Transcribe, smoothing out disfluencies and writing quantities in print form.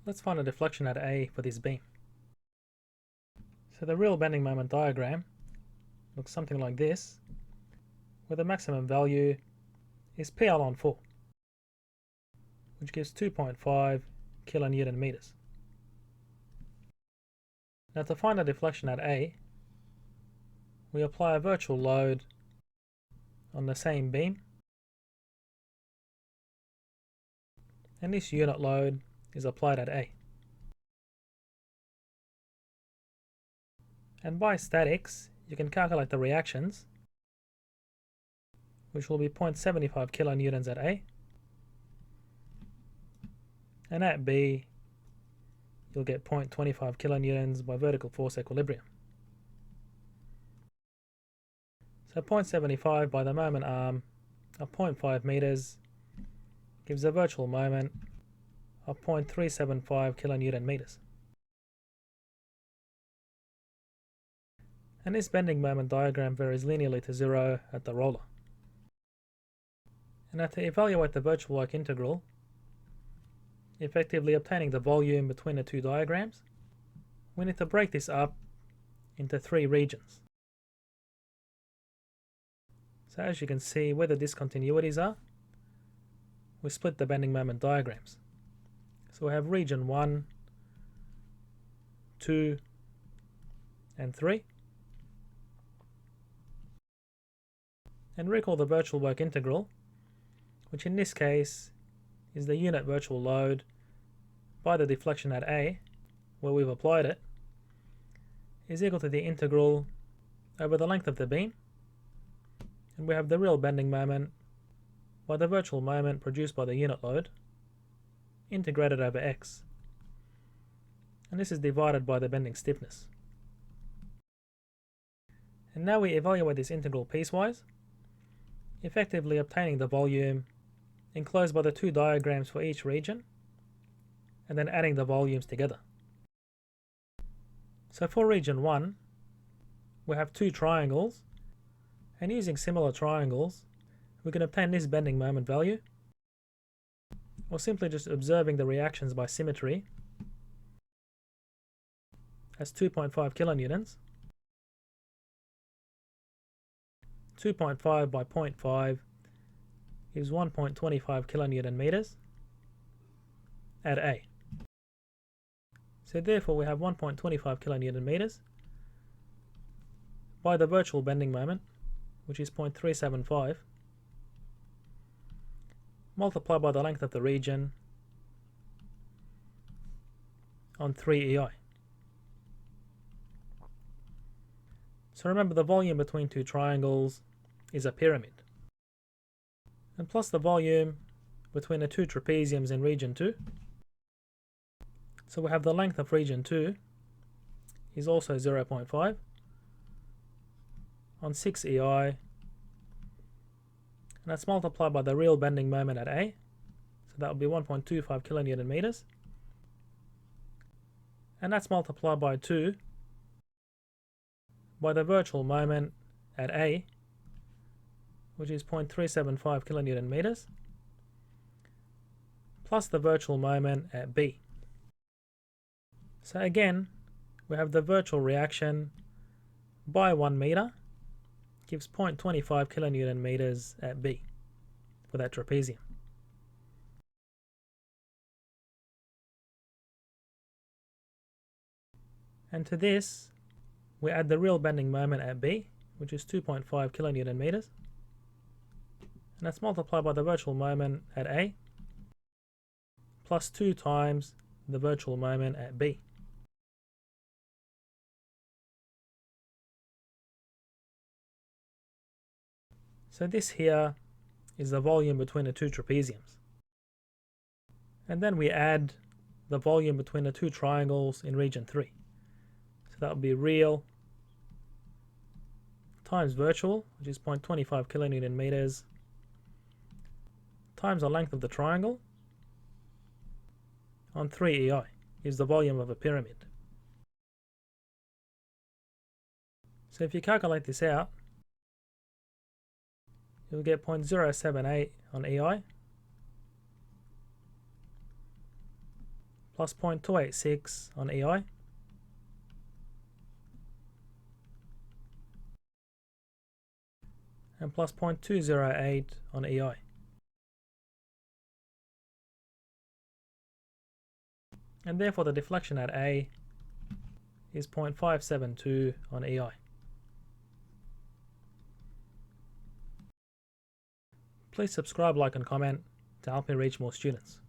Let's find a deflection at A for this beam. So the real bending moment diagram looks something like this, where the maximum value is PL on 4, which gives 2.5 kilonewton meters. Now to find a deflection at A, we apply a virtual load on the same beam, and this unit load is applied at A. And by statics, you can calculate the reactions, which will be 0.75 kilonewtons at A, and at B you'll get 0.25 kilonewtons by vertical force equilibrium. So 0.75 by the moment arm of 0.5 meters gives a virtual moment of 0.375 kilonewton meters. And this bending moment diagram varies linearly to 0 at the roller. And now to evaluate the virtual work integral, effectively obtaining the volume between the two diagrams, we need to break this up into 3 regions. So as you can see, where the discontinuities are, we split the bending moment diagrams. So we have region 1, 2, and 3. And recall the virtual work integral, which in this case is the unit virtual load by the deflection at A, where we've applied it, is equal to the integral over the length of the beam, and we have the real bending moment by the virtual moment produced by the unit load integrated over x, and this is divided by the bending stiffness. And now we evaluate this integral piecewise, effectively obtaining the volume enclosed by the 2 diagrams for each region, and then adding the volumes together. So for region 1, we have 2 triangles, and using similar triangles, we can obtain this bending moment value, or simply just observing the reactions by symmetry as 2.5 kilonewtons. 2.5 by 0.5 is 1.25 kilonewton meters at A. So therefore we have 1.25 kilonewton meters by the virtual bending moment, which is 0.375, multiplied by the length of the region on 3 EI. So remember, the volume between 2 triangles is a pyramid, and plus the volume between the 2 trapeziums in region 2. So we have the length of region 2 is also 0.5 on 6 EI, and that's multiplied by the real bending moment at A, so that would be 1.25 kilonewton meters, and that's multiplied by 2 by the virtual moment at A, which is 0.375 kilonewton meters, plus the virtual moment at B. So again, we have the virtual reaction by 1 meter gives 0.25 kilonewton meters at B for that trapezium. And to this, we add the real bending moment at B, which is 2.5 kilonewton meters, and that's multiplied by the virtual moment at A, plus 2 times the virtual moment at B. So this here is the volume between the 2 trapeziums. And then we add the volume between the 2 triangles in region 3. So that would be real times virtual, which is 0.25 kilonewton meters, times the length of the triangle on 3 EI, is the volume of a pyramid. So if you calculate this out, you'll get 0.078 on EI plus 0.286 on EI, and plus 0.208 on EI. And therefore the deflection at A is 0.572 on EI. Please subscribe, like and comment to help me reach more students.